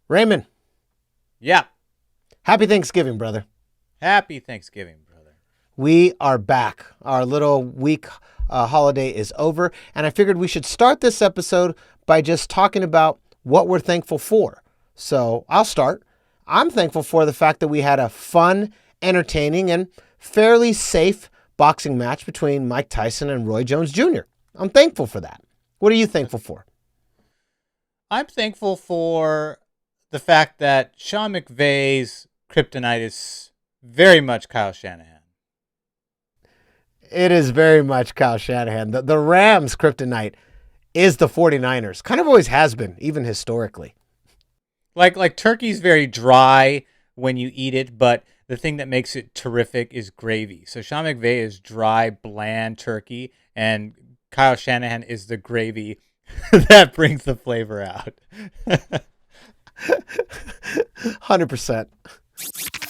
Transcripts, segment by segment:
Raymond, Yeah. happy Thanksgiving, brother. Happy Thanksgiving, brother. We are back. Our little week holiday is over, and I figured we should start this episode by just talking about what we're thankful for. So I'll start. I'm thankful for the fact that we had a fun, entertaining, and fairly safe boxing match between Mike Tyson and Roy Jones Jr. I'm thankful for that. What are you thankful for? I'm thankful for the fact that Sean McVay's kryptonite is very much Kyle Shanahan. It is very much Kyle Shanahan. The Rams' kryptonite is the 49ers. Kind of always has been, even historically. Like turkey's very dry when you eat it, but the thing that makes it terrific is gravy. So Sean McVay is dry, bland turkey, and Kyle Shanahan is the gravy that brings the flavor out. 100%.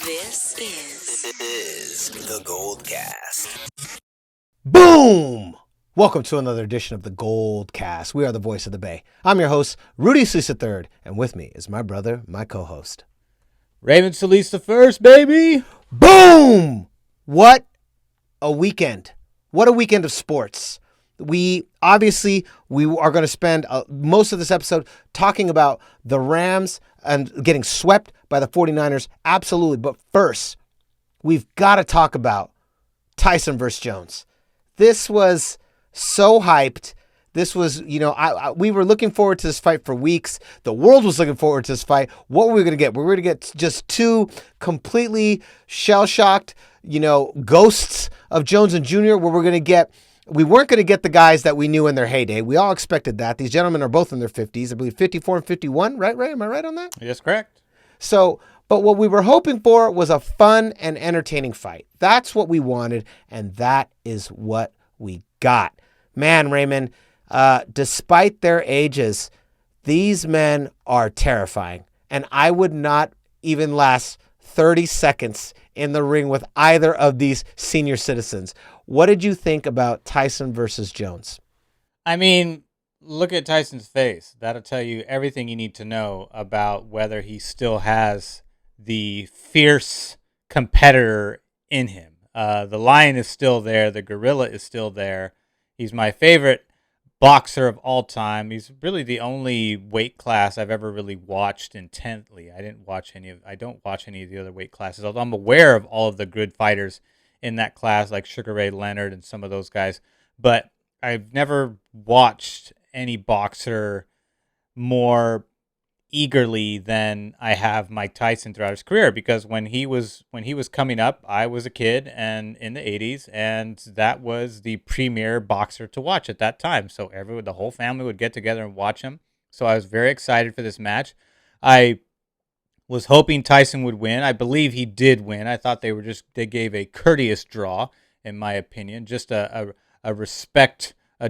This is the GoldCast. Boom! Welcome to another edition of the GoldCast. We are the voice of the Bay. I'm your host, Rudy Solis III, and with me is my brother, my co-host, Raymond Solis the first, baby. Boom! What a weekend. What a weekend of sports. We are going to spend most of this episode talking about the Rams and getting swept by the 49ers. Absolutely. But first, we've got to talk about Tyson versus Jones. This was so hyped. This was, we were looking forward to this fight for weeks. The world was looking forward to this fight. What were we going to get? We were going to get just two completely shell-shocked, ghosts of Jones and Jr. We weren't going to get the guys that we knew in their heyday. We all expected that. These gentlemen are both in their 50s. I believe 54 and 51, right, Ray? Am I right on that? Yes, correct. So, but what we were hoping for was a fun and entertaining fight. That's what we wanted, and that is what we got. Man, Raymond, despite their ages, these men are terrifying, and I would not even last 30 seconds in the ring with either of these senior citizens. What did you think about Tyson versus Jones? I mean, look at Tyson's face. That'll tell you everything you need to know about whether he still has the fierce competitor in him. The lion is still there. The gorilla is still there. He's my favorite boxer of all time. He's really the only weight class I've ever really watched intently. I don't watch any of the other weight classes, although I'm aware of all of the good fighters in that class, like Sugar Ray Leonard and some of those guys. But I've never watched any boxer more eagerly than I have Mike Tyson throughout his career, because when he was coming up, I was a kid and in the 80s, and that was the premier boxer to watch at that time. So the whole family would get together and watch him. So I was very excited for this match. I was hoping Tyson would win. I believe he did win. I thought they gave a courteous draw, in my opinion, just a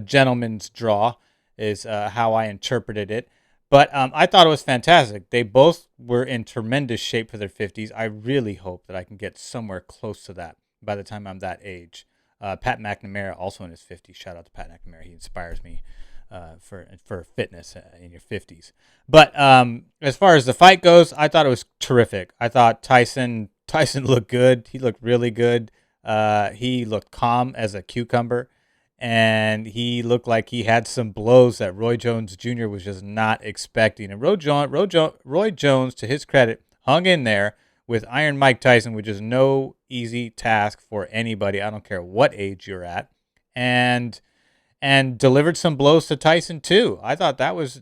gentleman's draw is how I interpreted it. But I thought it was fantastic. They both were in tremendous shape for their 50s. I really hope that I can get somewhere close to that by the time I'm that age. Pat McNamara, also in his 50s. Shout out to Pat McNamara. He inspires me for fitness in your 50s. But as far as the fight goes, I thought it was terrific. I thought Tyson looked good. He looked really good. He looked calm as a cucumber. And he looked like he had some blows that Roy Jones Jr. was just not expecting. And Roy Jones, to his credit, hung in there with Iron Mike Tyson, which is no easy task for anybody. I don't care what age you're at, and delivered some blows to Tyson too. I thought that was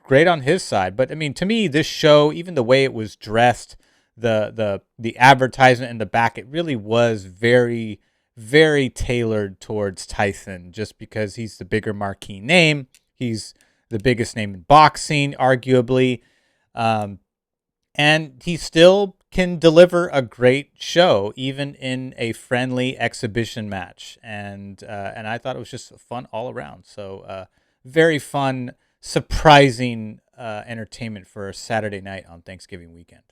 great on his side. But I mean, to me, this show, even the way it was dressed, the advertisement in the back, it really was very, very tailored towards Tyson, just because he's the bigger marquee name. He's the biggest name in boxing, arguably. And he still can deliver a great show, even in a friendly exhibition match. And I thought it was just fun all around. So very fun, surprising entertainment for a Saturday night on Thanksgiving weekend.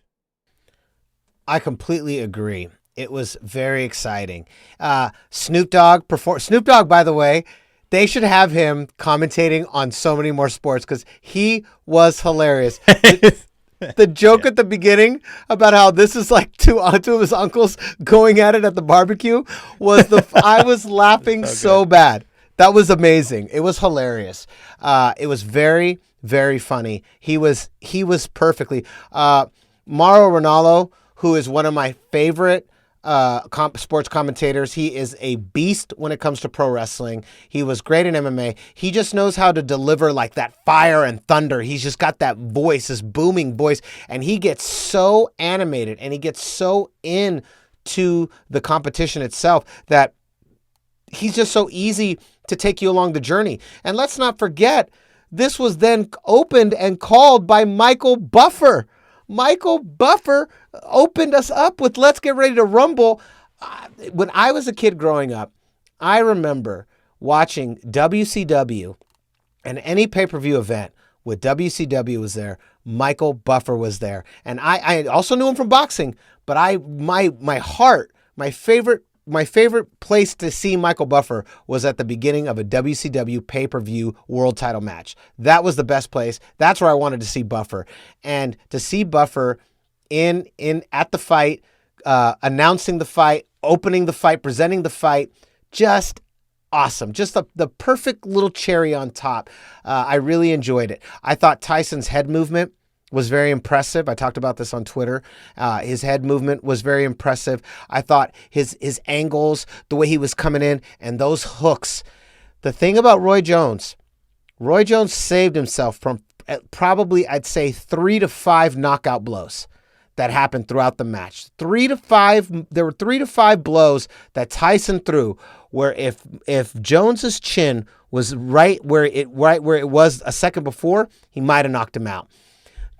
I completely agree. It was very exciting. Snoop Dogg, by the way, they should have him commentating on so many more sports because he was hilarious. The joke at the beginning about how this is like two of his uncles going at it at the barbecue was I was laughing so bad. That was amazing. It was hilarious. It was very, very funny. He was perfectly. Mauro Ranallo, who is one of my favorite sports commentators. He is a beast when it comes to pro wrestling. He was great in MMA. He just knows how to deliver like that fire and thunder. He's just got that voice, this booming voice, and he gets so animated and he gets so into the competition itself that he's just so easy to take you along the journey. And let's not forget, this was then opened and called by Michael Buffer. Michael Buffer opened us up with Let's Get Ready to Rumble. When I was a kid growing up, I remember watching WCW and any pay-per-view event with WCW was there, Michael Buffer was there. And I also knew him from boxing, but my heart, my favorite place to see Michael Buffer was at the beginning of a WCW pay-per-view world title match. That was the best place. That's where I wanted to see Buffer. And to see Buffer at the fight, announcing the fight, opening the fight, presenting the fight, just awesome. Just the perfect little cherry on top. I really enjoyed it. I thought Tyson's head movement was very impressive. I talked about this on Twitter. His head movement was very impressive. I thought his angles, the way he was coming in, and those hooks. The thing about Roy Jones saved himself from probably, I'd say, 3 to 5 knockout blows that happened throughout the match. There were 3 to 5 blows that Tyson threw where if Jones's chin was right where it was a second before, he might have knocked him out.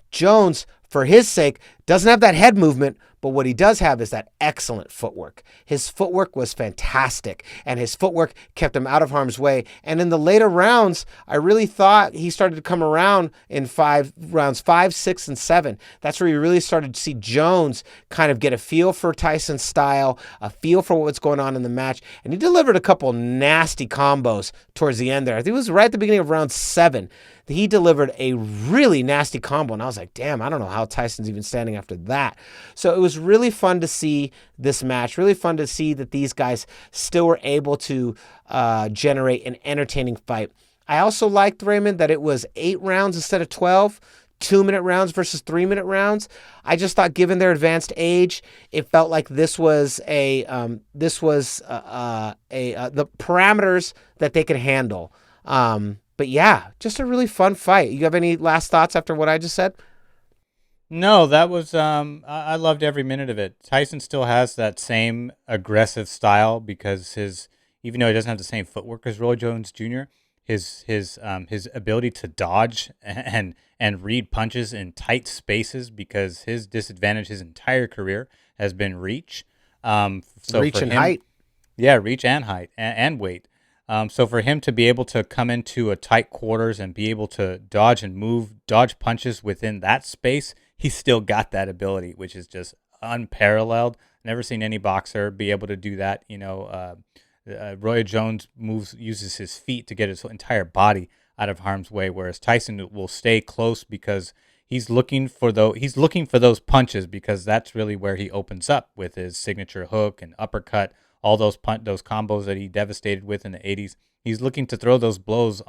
Jones, for his sake, doesn't have that head movement, but what he does have is that excellent footwork. His footwork was fantastic, and his footwork kept him out of harm's way. And in the later rounds, I really thought he started to come around in rounds 5, 6, and 7. That's where you really started to see Jones kind of get a feel for Tyson's style, a feel for what's going on in the match. And he delivered a couple nasty combos towards the end there. I think it was right at the beginning of round 7. He delivered a really nasty combo, and I was like, damn, I don't know how Tyson's even standing after that. So it was really fun to see this match, really fun to see that these guys still were able to generate an entertaining fight. I also liked, Raymond, that it was 8 rounds instead of 12, 2-minute rounds versus 3-minute rounds. I just thought, given their advanced age, it felt like this was the parameters that they could handle. But yeah, just a really fun fight. You have any last thoughts after what I just said? No, that was I loved every minute of it. Tyson still has that same aggressive style because even though he doesn't have the same footwork as Roy Jones Jr., his ability to dodge and read punches in tight spaces, because his disadvantage his entire career has been reach. Reach and height. Yeah, reach and height and weight. So for him to be able to come into a tight quarters and be able to dodge punches within that space, he's still got that ability, which is just unparalleled. Never seen any boxer be able to do that. Roy Jones uses his feet to get his entire body out of harm's way, whereas Tyson will stay close because he's looking for those punches, because that's really where he opens up with his signature hook and uppercut. All those combos that he devastated with in the 80s. He's looking to throw those blows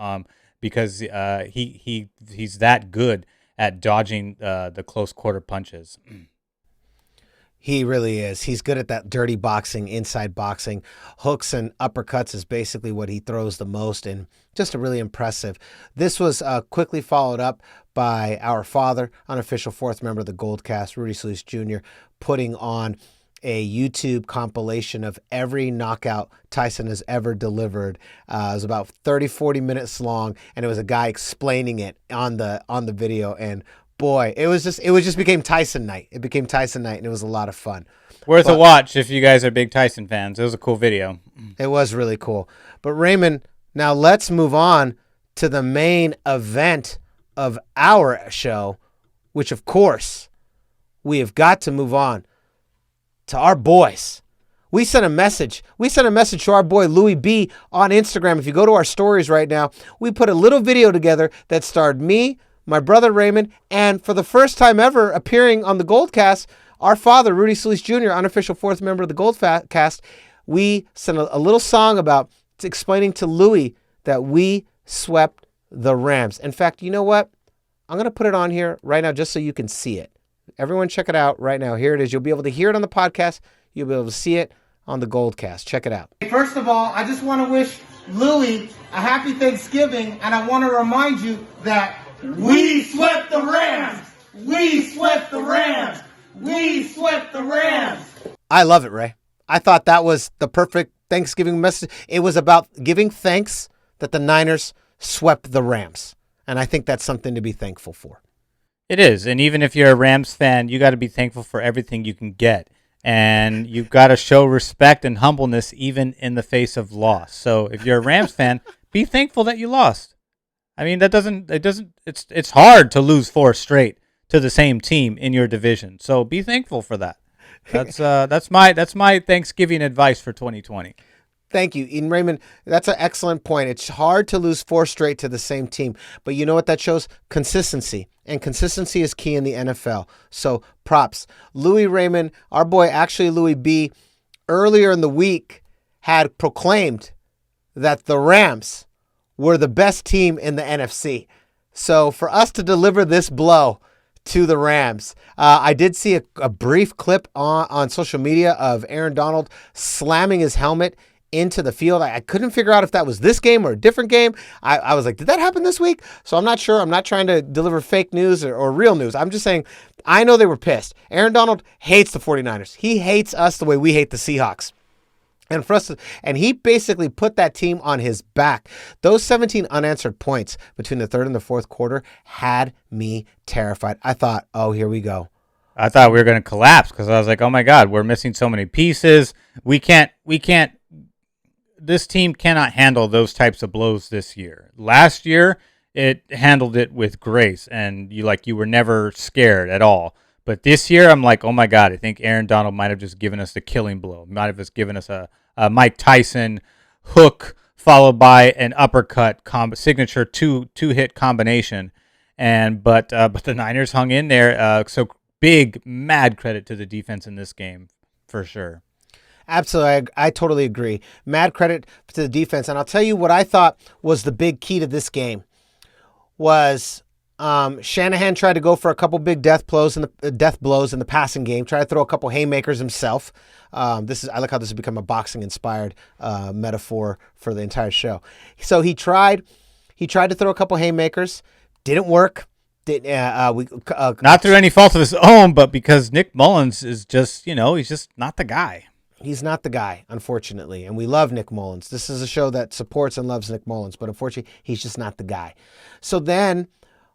because he's that good at dodging the close quarter punches. He really is. He's good at that dirty boxing, inside boxing. Hooks and uppercuts is basically what he throws the most, and just a really impressive. This was quickly followed up by our father, unofficial 4th member of the GoldCast, Rudy Solis Jr., putting on a YouTube compilation of every knockout Tyson has ever delivered. It was about 30-40 minutes long, and it was a guy explaining it on the video. And boy, it just became Tyson night. It became Tyson night, and it was a lot of fun. Worth a watch if you guys are big Tyson fans. It was a cool video. It was really cool. But Raymond, now let's move on to the main event of our show, which of course we have got to move on to our boys. We sent a message to our boy Louis B on Instagram. If you go to our stories right now, we put a little video together that starred me, my brother Raymond, and for the first time ever appearing on the GoldCast, our father, Rudy Jr., unofficial fourth member of the GoldCast, we sent a little song about explaining to Louie that we swept the Rams. In fact, you know what? I'm going to put it on here right now just so you can see it. Everyone check it out right now. Here it is. You'll be able to hear it on the podcast. You'll be able to see it on the GoldCast. Check it out. First of all, I just want to wish Louie a happy Thanksgiving, and I want to remind you that we swept the Rams. We swept the Rams. We swept the Rams. I love it, Ray. I thought that was the perfect Thanksgiving message. It was about giving thanks that the Niners swept the Rams. And I think that's something to be thankful for. It is. And even if you're a Rams fan, you got to be thankful for everything you can get. And you've got to show respect and humbleness even in the face of loss. So if you're a Rams fan, be thankful that you lost. I mean, it's hard to lose 4 straight to the same team in your division. So be thankful for that. That's my Thanksgiving advice for 2020. Thank you, Eden Raymond. That's an excellent point. It's hard to lose 4 straight to the same team, but you know what that shows? Consistency, and consistency is key in the NFL. So props. Louis Raymond, our boy, actually Louis B, earlier in the week had proclaimed that the Rams were the best team in the NFC. So for us to deliver this blow to the Rams. I did see a brief clip on social media of Aaron Donald slamming his helmet into the field. I couldn't figure out if that was this game or a different game. I was like, did that happen this week? So I'm not sure. I'm not trying to deliver fake news or real news. I'm just saying, I know they were pissed. Aaron Donald hates the 49ers. He hates us the way we hate the Seahawks. And he basically put that team on his back. Those 17 unanswered points between the third and the fourth quarter had me terrified. I thought, oh, here we go. I thought we were going to collapse because I was like, oh my God, we're missing so many pieces. We can't, this team cannot handle those types of blows this year. Last year, it handled it with grace and you were never scared at all. But this year, I'm like, oh my God, I think Aaron Donald might have just given us the killing blow. Might have just given us a Mike Tyson hook followed by an uppercut signature two hit combination. But the Niners hung in there. So big, mad credit to the defense in this game for sure. Absolutely. I totally agree. Mad credit to the defense. And I'll tell you what I thought was the big key to this game was Shanahan tried to go for a couple big death blows in the passing game. Tried to throw a couple haymakers himself. I like how this has become a boxing inspired metaphor for the entire show. So he tried to throw a couple haymakers. Didn't work. Not through any fault of his own, but because Nick Mullins is just he's just not the guy. He's not the guy, unfortunately, and we love Nick Mullins. This is a show that supports and loves Nick Mullins, but unfortunately, he's just not the guy. So then,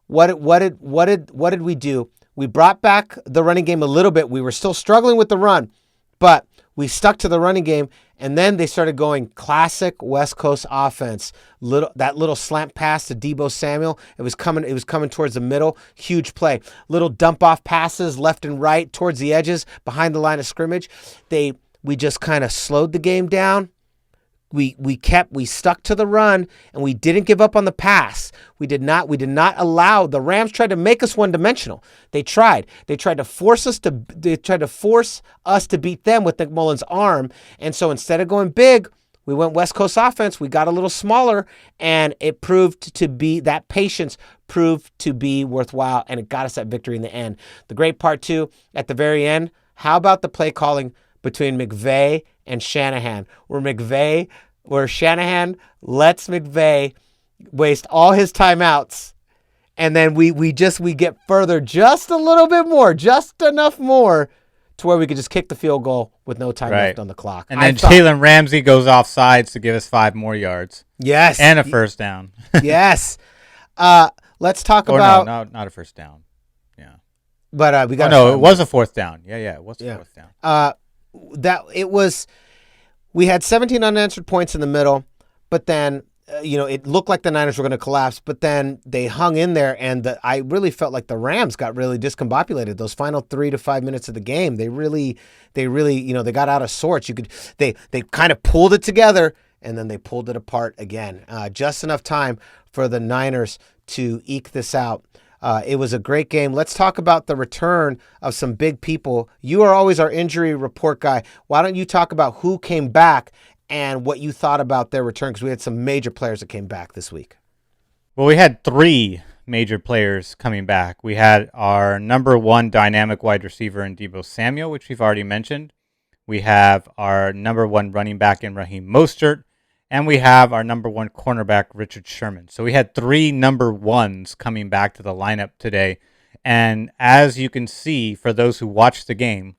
what did we do? We brought back the running game a little bit. We were still struggling with the run, but we stuck to the running game, and then they started going classic West Coast offense. That little slant pass to Deebo Samuel. It was coming towards the middle. Huge play. Little dump off passes left and right towards the edges behind the line of scrimmage. We just kind of slowed the game down. We stuck to the run, and we didn't give up on the pass. We did not allow the Rams tried to make us one-dimensional. They tried to force us to beat them with Nick Mullins' arm. And so instead of going big, we went West Coast offense. We got a little smaller, and it proved to be that patience proved to be worthwhile, and it got us that victory in the end. The great part too, at the very end, how about the play calling between McVay and Shanahan, where Shanahan lets McVay waste all his timeouts, and then we get further just a little bit more, just enough more to where we could just kick the field goal with no time left on the clock. And then Jalen Ramsey goes off sides to give us 5 more yards. Yes. And a first down. Yes. Let's talk about... No, not a first down. Yeah. But we got... it was a fourth down. Yeah, it was a fourth down. We had 17 unanswered points in the middle, but then it looked like the Niners were going to collapse, but then they hung in there, and I really felt like the Rams got really discombobulated. Those final 3 to 5 minutes of the game, they really they got out of sorts. They kind of pulled it together, and then they pulled it apart again. Just enough time for the Niners to eke this out. It was a great game. Let's talk about the return of some big people. You are always our injury report guy. Why don't you talk about who came back and what you thought about their return? Because we had some major players that came back this week. Well, we had 3 major players coming back. We had our number 1 dynamic wide receiver in Deebo Samuel, which we've already mentioned. We have our number 1 running back in Raheem Mostert. And we have our number 1 cornerback, Richard Sherman. So we had 3 number 1s coming back to the lineup today. And as you can see, for those who watched the game,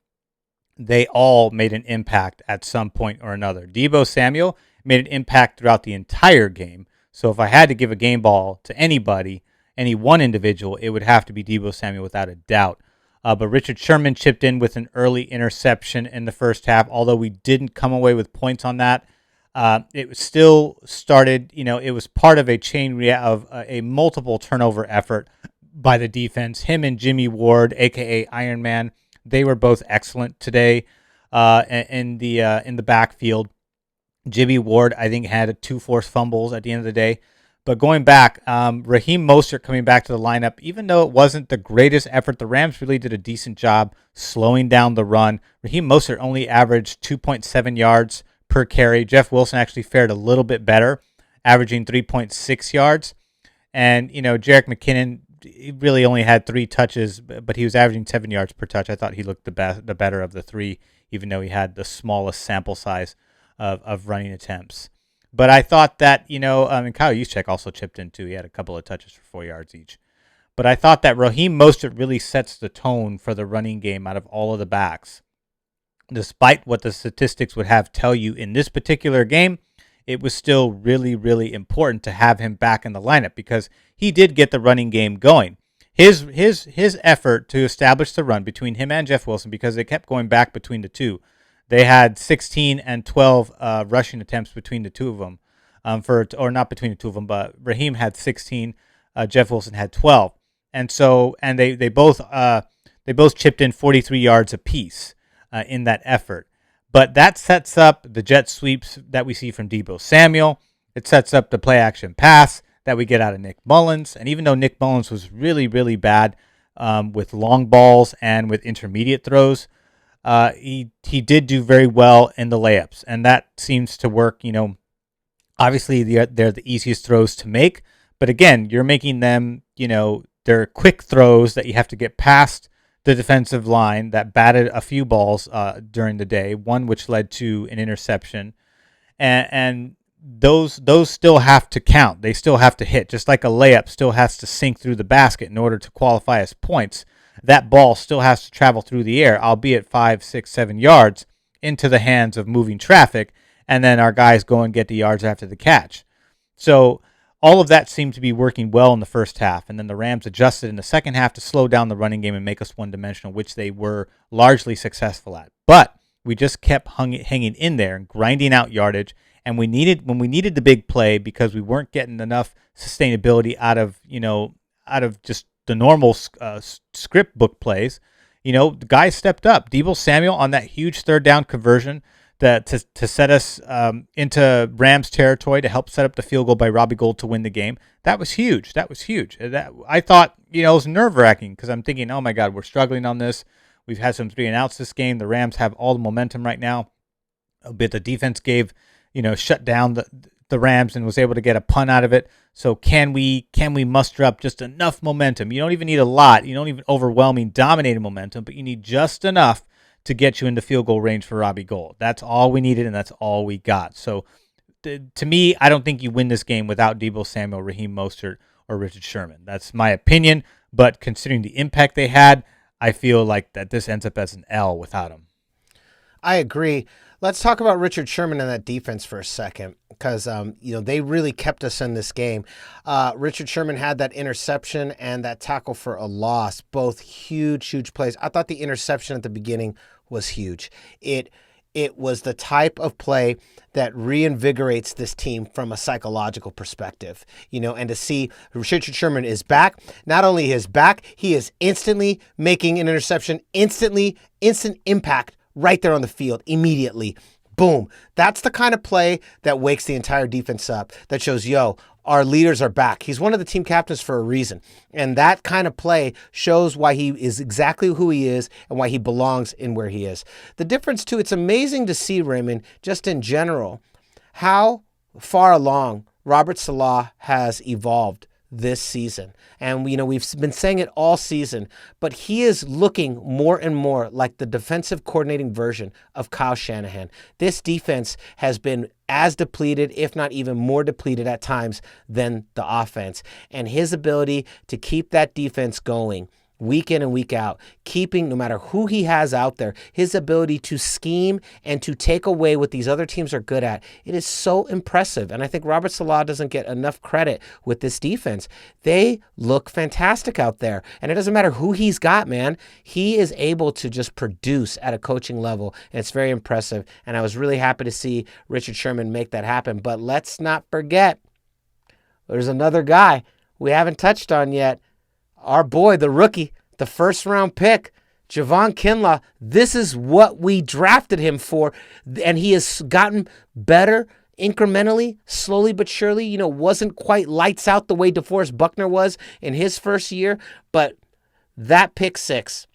they all made an impact at some point or another. Deebo Samuel made an impact throughout the entire game. So if I had to give a game ball to anybody, any one individual, it would have to be Deebo Samuel without a doubt. But Richard Sherman chipped in with an early interception in the first half, although we didn't come away with points on that. It was still started, it was part of a chain of a multiple turnover effort by the defense. Him and Jimmy Ward, a.k.a. Iron Man, they were both excellent today in the backfield. Jimmy Ward, I think, had 2 forced fumbles at the end of the day. But going back, Raheem Mostert coming back to the lineup, even though it wasn't the greatest effort, the Rams really did a decent job slowing down the run. Raheem Mostert only averaged 2.7 yards per carry. Jeff Wilson actually fared a little bit better, averaging 3.6 yards. And, Jerick McKinnon, he really only had 3 touches, but he was averaging 7 yards per touch. I thought he looked the better of the 3, even though he had the smallest sample size of running attempts. But I thought that, and Kyle Juszczyk also chipped in too. He had a couple of touches for 4 yards each. But I thought that Raheem Mostert really sets the tone for the running game out of all of the backs. Despite what the statistics would have tell you in this particular game, it was still really, really important to have him back in the lineup because he did get the running game going. His effort to establish the run between him and Jeff Wilson, because they kept going back between the two. They had 16 and 12 rushing attempts between the two of them, or not between the two of them, but Raheem had 16, Jeff Wilson had 12, and they both chipped in 43 yards apiece in that effort. But that sets up the jet sweeps that we see from Deebo Samuel. It sets up the play action pass that we get out of Nick Mullins, and even though Nick Mullins was really, really bad with long balls and with intermediate throws, he did do very well in the layups, and that seems to work. Obviously they're the easiest throws to make, but again, you're making them, they're quick throws that you have to get past the defensive line that batted a few balls during the day, one which led to an interception, and those still have to count. They still have to hit, just like a layup still has to sink through the basket in order to qualify as points. That ball still has to travel through the air, albeit 5, 6, 7 yards into the hands of moving traffic, and then our guys go and get the yards after the catch. So all of that seemed to be working well in the first half, and then the Rams adjusted in the second half to slow down the running game and make us one-dimensional, which they were largely successful at. But we just kept hanging in there and grinding out yardage, and when we needed the big play because we weren't getting enough sustainability out of just the normal script book plays, the guys stepped up. Deebo Samuel on that huge third down conversion to set us into Rams territory to help set up the field goal by Robbie Gould to win the game. That was huge. I thought, it was nerve-wracking because I'm thinking, oh my God, we're struggling on this. We've had some 3-and-outs this game. The Rams have all the momentum right now. But the defense shut down the Rams and was able to get a punt out of it. So can we muster up just enough momentum? You don't even need a lot. You don't even overwhelming, dominating momentum, but you need just enough to get you into field goal range for Robbie Gould. That's all we needed, and that's all we got. So to me, I don't think you win this game without Deebo Samuel, Raheem Mostert, or Richard Sherman. That's my opinion, but considering the impact they had, I feel like that this ends up as an L without them. I agree. Let's talk about Richard Sherman and that defense for a second because, they really kept us in this game. Richard Sherman had that interception and that tackle for a loss, both huge plays. I thought the interception at the beginning was huge. It was the type of play that reinvigorates this team from a psychological perspective, and to see Richard Sherman is back. Not only is back, he is instantly making an interception, instant impact right there on the field, immediately. Boom. That's the kind of play that wakes the entire defense up, that shows, our leaders are back. He's one of the team captains for a reason. And that kind of play shows why he is exactly who he is and why he belongs in where he is. The difference, too, it's amazing to see, Raymond, just in general, how far along Robert Saleh has evolved this season. And, we've been saying it all season, but he is looking more and more like the defensive coordinating version of Kyle Shanahan. This defense has been as depleted, if not even more depleted at times than the offense. And his ability to keep that defense going week in and week out, keeping, no matter who he has out there, his ability to scheme and to take away what these other teams are good at. It is so impressive. And I think Robert Saleh doesn't get enough credit with this defense. They look fantastic out there. And it doesn't matter who he's got, man. He is able to just produce at a coaching level. And it's very impressive. And I was really happy to see Richard Sherman make that happen. But let's not forget, there's another guy we haven't touched on yet. Our boy, the rookie, the first-round pick, Javon Kinla. This is what we drafted him for, and he has gotten better incrementally, slowly but surely. Wasn't quite lights out the way DeForest Buckner was in his first year, but that pick 6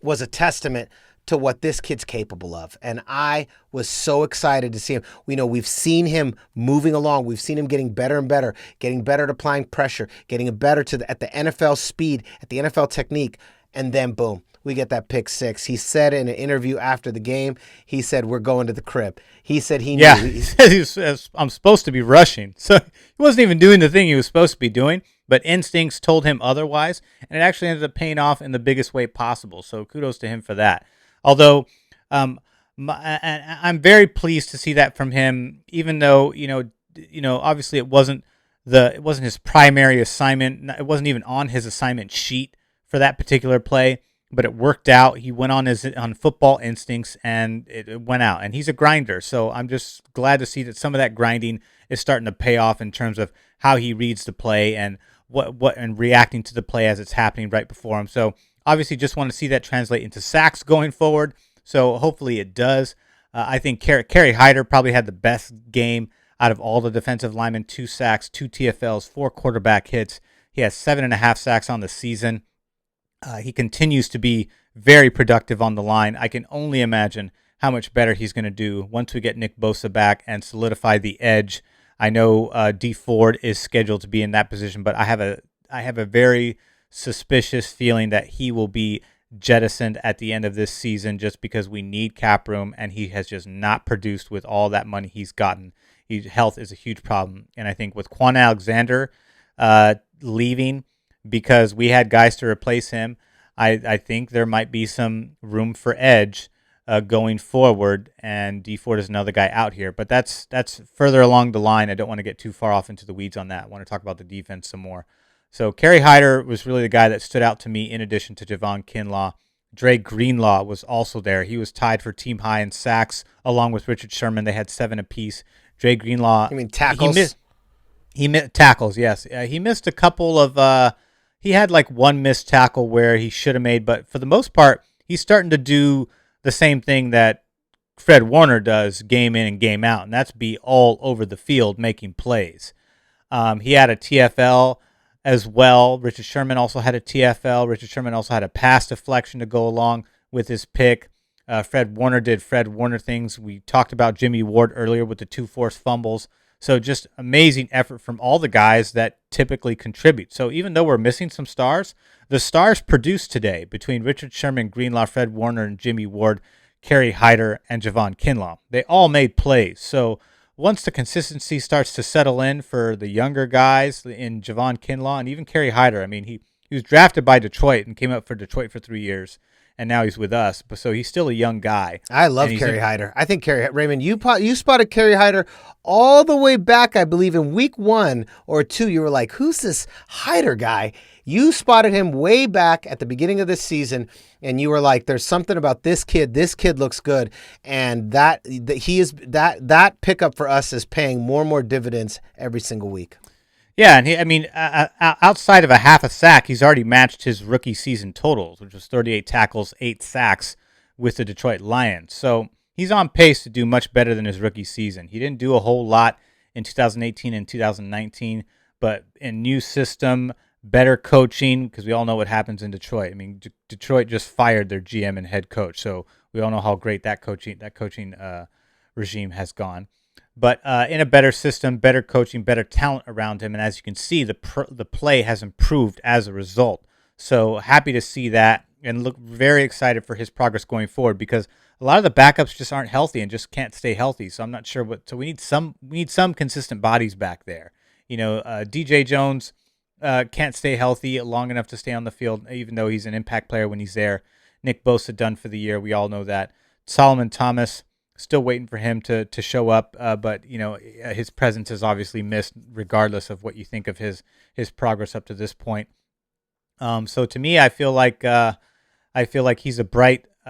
was a testament to what this kid's capable of. And I was so excited to see him. We've seen him moving along. We've seen him getting better and better, getting better at applying pressure, getting better at the NFL speed, at the NFL technique. And then boom, we get that pick 6. He said in an interview after the game, he said, we're going to the crib. He said he knew. Yeah, he said, I'm supposed to be rushing. So he wasn't even doing the thing he was supposed to be doing, but instincts told him otherwise. And it actually ended up paying off in the biggest way possible. So kudos to him for that. Although I'm very pleased to see that from him, even though obviously it wasn't his primary assignment. It wasn't even on his assignment sheet for that particular play, but it worked out. He went on football instincts, and it went out. And he's a grinder, so I'm just glad to see that some of that grinding is starting to pay off in terms of how he reads the play and what and reacting to the play as it's happening right before him. So. Obviously, just want to see that translate into sacks going forward, so hopefully it does. I think Carrie Hyder probably had the best game out of all the defensive linemen, 2 sacks, 2 TFLs, 4 quarterback hits. He has 7.5 sacks on the season. He continues to be very productive on the line. I can only imagine how much better he's going to do once we get Nick Bosa back and solidify the edge. I know D Ford is scheduled to be in that position, but I have a very suspicious feeling that he will be jettisoned at the end of this season just because we need cap room, and he has just not produced with all that money he's gotten. Health is a huge problem, and I think with Quan Alexander leaving because we had guys to replace him, I think there might be some room for edge going forward, and D Ford is another guy out here, but that's further along the line. I don't want to get too far off into the weeds on that. I want to talk about the defense some more. So Carrie Hyder was really the guy that stood out to me in addition to Javon Kinla. Dre Greenlaw was also there. He was tied for team high in sacks along with Richard Sherman. They had 7 apiece. Dre Greenlaw. You mean tackles? He missed tackles, yes. He missed a couple of he had like one missed tackle where he should have made, but for the most part, he's starting to do the same thing that Fred Warner does game in and game out, and that's be all over the field making plays. He had a TFL as well. Richard Sherman also had a TFL. Richard Sherman also had a pass deflection to go along with his pick. Fred Warner did Fred Warner things. We talked about Jimmy Ward earlier with the 2 forced fumbles. So just amazing effort from all the guys that typically contribute. So even though we're missing some stars, the stars produced today between Richard Sherman, Greenlaw, Fred Warner, and Jimmy Ward, Carrie Hyder, and Javon Kinla. They all made plays. So once the consistency starts to settle in for the younger guys in Javon Kinla and even Carrie Hyder, I mean, he was drafted by Detroit and came up for Detroit for 3 years, and now he's with us. But so he's still a young guy. I love Carrie Hyder. I think Raymond, you spotted Carrie Hyder all the way back, I believe, in week 1 or 2. You were like, who's this Hyder guy? You spotted him way back at the beginning of this season, and you were like, there's something about this kid. This kid looks good. And that pickup for us is paying more and more dividends every single week. Yeah, and outside of a half a sack, he's already matched his rookie season totals, which was 38 tackles, 8 sacks with the Detroit Lions. So he's on pace to do much better than his rookie season. He didn't do a whole lot in 2018 and 2019, but in new system, better coaching, because we all know what happens in Detroit. I mean, Detroit just fired their GM and head coach, so we all know how great that coaching regime has gone. But in a better system, better coaching, better talent around him, and as you can see, the play has improved as a result. So happy to see that, and look very excited for his progress going forward, because a lot of the backups just aren't healthy and just can't stay healthy. So I'm not sure what. So we need some consistent bodies back there. DJ Jones can't stay healthy long enough to stay on the field, even though he's an impact player when he's there. Nick Bosa done for the year. We all know that. Solomon Thomas, still waiting for him to show up, but his presence is obviously missed, regardless of what you think of his progress up to this point. So to me, I feel like he's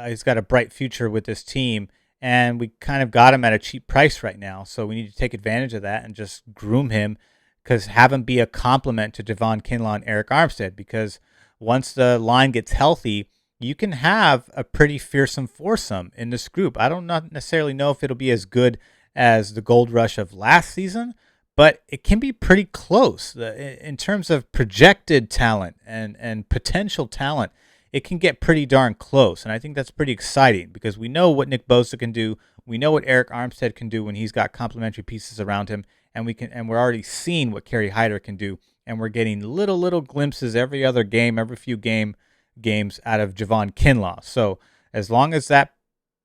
he's got a bright future with this team, and we kind of got him at a cheap price right now. So we need to take advantage of that and just groom him, because have him be a complement to Javon Kinla and Eric Armstead. Because once the line gets healthy, you can have a pretty fearsome foursome in this group. I don't not necessarily know if it'll be as good as the gold rush of last season, but it can be pretty close in terms of projected talent and potential talent. It can get pretty darn close, and I think that's pretty exciting, because we know what Nick Bosa can do. We know what Eric Armstead can do when he's got complementary pieces around him, and we're already seeing what Carrie Hyder can do, and we're getting little glimpses every other game, every few games out of Javon Kinla. So as long as that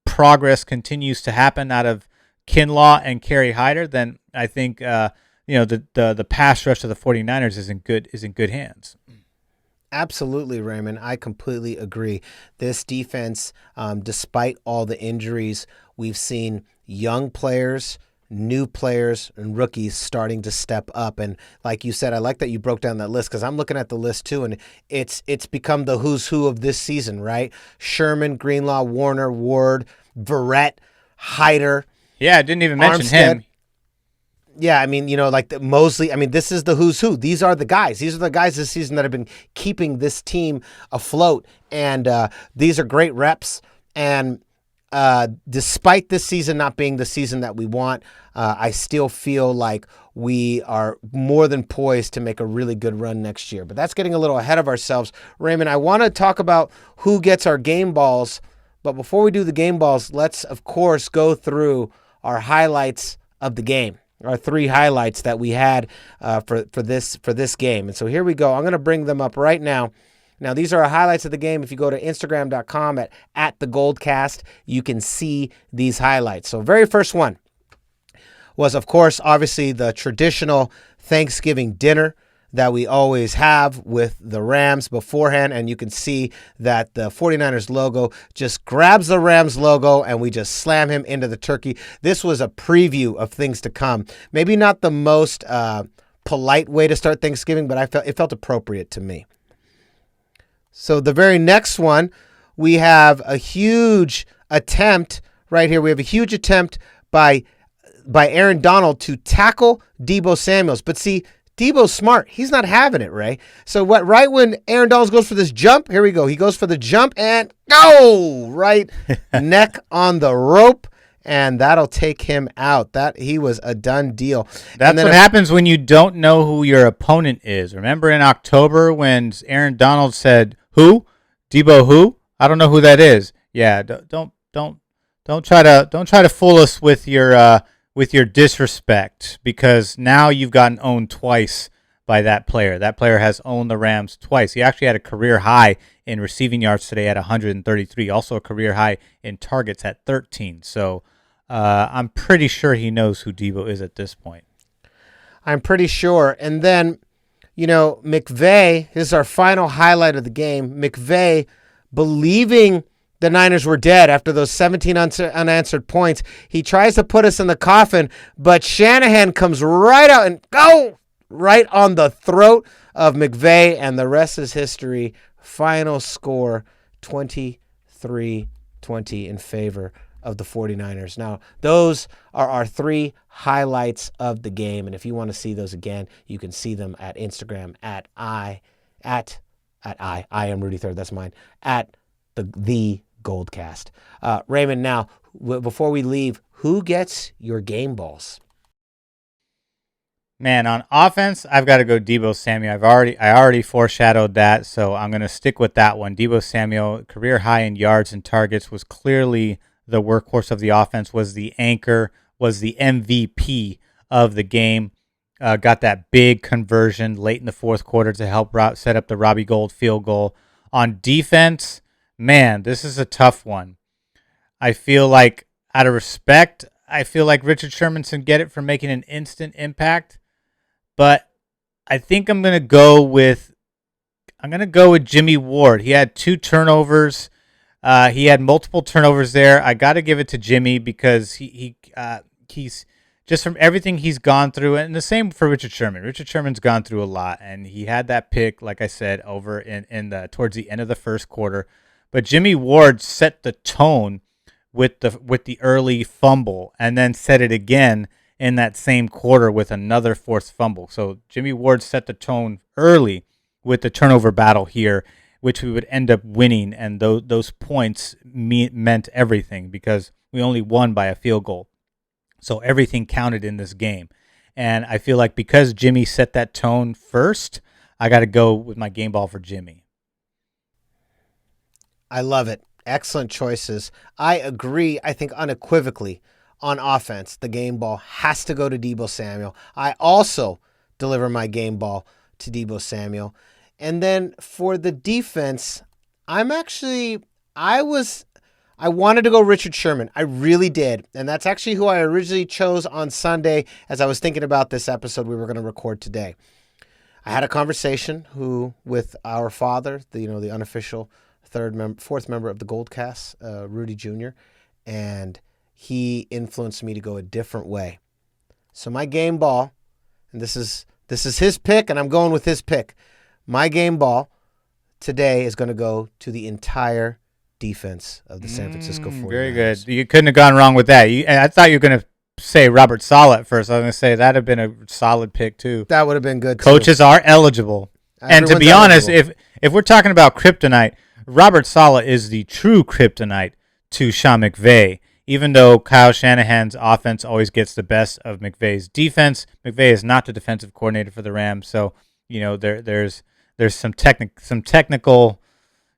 progress continues to happen out of Kinlaw and Carrie Hyder, then I think the pass rush of the 49ers is in good hands. Absolutely, Raymond. I completely agree. This defense, despite all the injuries, we've seen young players, new players, and rookies starting to step up. And like you said, I like that you broke down that list, because I'm looking at the list too, and it's become the who's who of this season, right? Sherman, Greenlaw, Warner, Ward, Verrett, Hyder. Yeah, I didn't even mention Armstead. him. Yeah, I mean, like the Mosley. I mean, this is the who's who. These are the guys. These are the guys this season that have been keeping this team afloat. And these are great reps. And despite this season not being the season that we want, I still feel like we are more than poised to make a really good run next year. But that's getting a little ahead of ourselves. Raymond, I want to talk about who gets our game balls. But before we do the game balls, let's, of course, go through our highlights of the game. Our 3 highlights that we had for this game. And so here we go. I'm going to bring them up right now. Now, these are our highlights of the game. If you go to Instagram.com at the GoldCast, you can see these highlights. So very first one was, of course, obviously the traditional Thanksgiving dinner that we always have with the Rams beforehand. And you can see that the 49ers logo just grabs the Rams logo and we just slam him into the turkey. This was a preview of things to come. Maybe not the most polite way to start Thanksgiving, but it felt appropriate to me. So the very next one, we have a huge attempt right here. We have a huge attempt by Aaron Donald to tackle Deebo Samuels. But see, Deebo's smart. He's not having it, Ray. So right when Aaron Donald goes for this jump, here we go. He goes for the jump and right neck on the rope, and that'll take him out. He was a done deal. That's what happens when you don't know who your opponent is. Remember in October when Aaron Donald said, "Who? Deebo who? I don't know who that is." Yeah, don't try to fool us with your disrespect, because now you've gotten owned twice by that player. That player has owned the Rams twice. He actually had a career high in receiving yards today at 133, also a career high in targets at 13. So I'm pretty sure he knows who Deebo is at this point. I'm pretty sure. And then, McVay, this is our final highlight of the game. McVay, believing the Niners were dead after those 17 unanswered points. He tries to put us in the coffin, but Shanahan comes right out and right on the throat of McVay, and the rest is history. Final score, 23-20 in favor of the 49ers. Now, those are our 3 highlights of the game, and if you want to see those again, you can see them at Instagram at I am Rudy Third. That's mine, at the GoldCast. Raymond, now, before we leave, who gets your game balls? Man, on offense, I've got to go Deebo Samuel. I already foreshadowed that, so I'm going to stick with that one. Deebo Samuel, career high in yards and targets, was clearly the workhorse of the offense, was the anchor, was the MVP of the game. Got that big conversion late in the fourth quarter to help set up the Robbie Gould field goal. On defense, man, this is a tough one. I feel like, out of respect, I feel like Richard Sherman can get it for making an instant impact. But I think I'm gonna go with Jimmy Ward. He had 2 turnovers. He had multiple turnovers there. I got to give it to Jimmy because he's just from everything he's gone through, and the same for Richard Sherman. Richard Sherman's gone through a lot, and he had that pick, like I said, over in the towards the end of the first quarter. But Jimmy Ward set the tone with the early fumble, and then set it again in that same quarter with another forced fumble. So Jimmy Ward set the tone early with the turnover battle here, which we would end up winning, and those points meant everything because we only won by a field goal. So everything counted in this game. And I feel like because Jimmy set that tone first, I got to go with my game ball for Jimmy. I love it. Excellent choices. I agree, I think unequivocally, on offense, the game ball has to go to Deebo Samuel. I also deliver my game ball to Deebo Samuel. And then for the defense, I wanted to go Richard Sherman. I really did. And that's actually who I originally chose on Sunday as I was thinking about this episode we were going to record today. I had a conversation with our father, the unofficial fourth member of the GoldCast, Rudy Jr., and he influenced me to go a different way. So my game ball, and this is his pick, and I'm going with his pick. My game ball today is going to go to the entire defense of the San Francisco 49ers. Very good. You couldn't have gone wrong with that. I thought you were going to say Robert Saleh at first. I was going to say that would have been a solid pick too. That would have been good too. Coaches are eligible. And to be honest, if we're talking about kryptonite, Robert Saleh is the true kryptonite to Sean McVay. Even though Kyle Shanahan's offense always gets the best of McVay's defense, McVay is not the defensive coordinator for the Rams. So, there's some technical,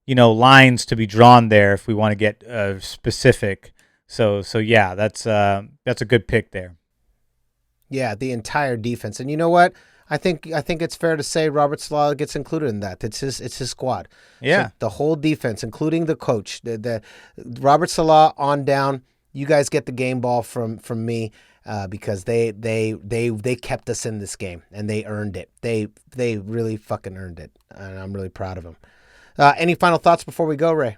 lines to be drawn there if we want to get specific. So yeah, that's a good pick there. Yeah, the entire defense. And you know what? I think it's fair to say Robert Saleh gets included in that. It's his squad. Yeah. So the whole defense, including the coach, the Robert Saleh on down. You guys get the game ball from me because they kept us in this game and they earned it. They really fucking earned it, and I'm really proud of them. Any final thoughts before we go, Ray?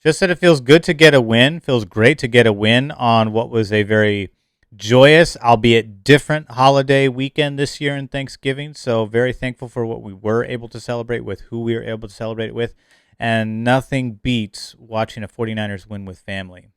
Just that it feels good to get a win. Feels great to get a win on what was a very joyous, albeit different holiday weekend this year in Thanksgiving. So very thankful for what we were able to celebrate with, who we were able to celebrate it with, and nothing beats watching a 49ers win with family.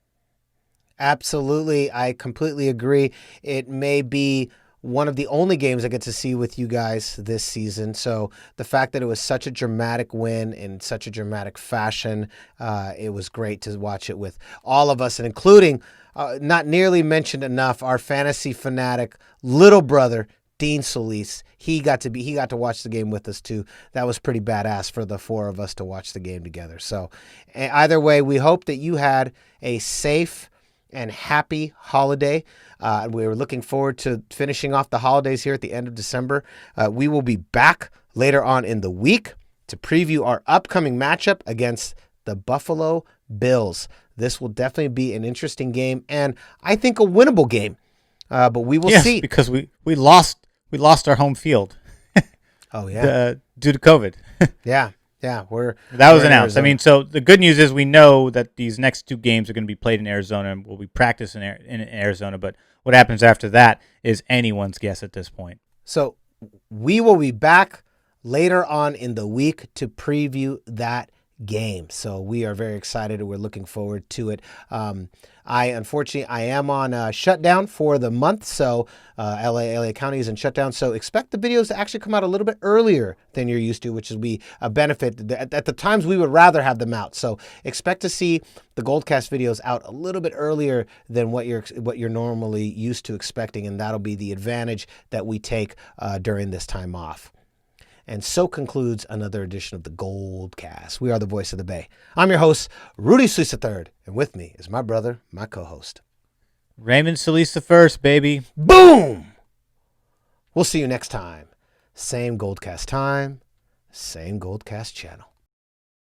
Absolutely. I completely agree. It may be one of the only games I get to see with you guys this season. So the fact that it was such a dramatic win in such a dramatic fashion, it was great to watch it with all of us, and including, not nearly mentioned enough, our fantasy fanatic little brother, Dean Solis. He got to watch the game with us too. That was pretty badass for the 4 of us to watch the game together. So either way, we hope that you had a safe and happy holiday. We're looking forward to finishing off the holidays here at the end of December. We will be back later on in the week to preview our upcoming matchup against the Buffalo Bills. This will definitely be an interesting game, and I think a winnable game. But we will see. Because we lost our home field. Oh yeah, due to COVID. Yeah. That was announced. I mean, so the good news is we know that these next 2 games are going to be played in Arizona, and we'll be practicing in Arizona. But what happens after that is anyone's guess at this point. So we will be back later on in the week to preview that game. So we are very excited and we're looking forward to it. Unfortunately, I am on shutdown for the month. So LA County is in shutdown. So expect the videos to actually come out a little bit earlier than you're used to, which is a benefit. At the times we would rather have them out. So expect to see the GoldCast videos out a little bit earlier than what you're normally used to expecting. And that'll be the advantage that we take during this time off. And so concludes another edition of the GoldCast. We are the voice of the Bay. I'm your host, Rudy Solis III, and with me is my brother, my co-host, Raymond Solis the First, baby. Boom! We'll see you next time. Same GoldCast time, same GoldCast channel.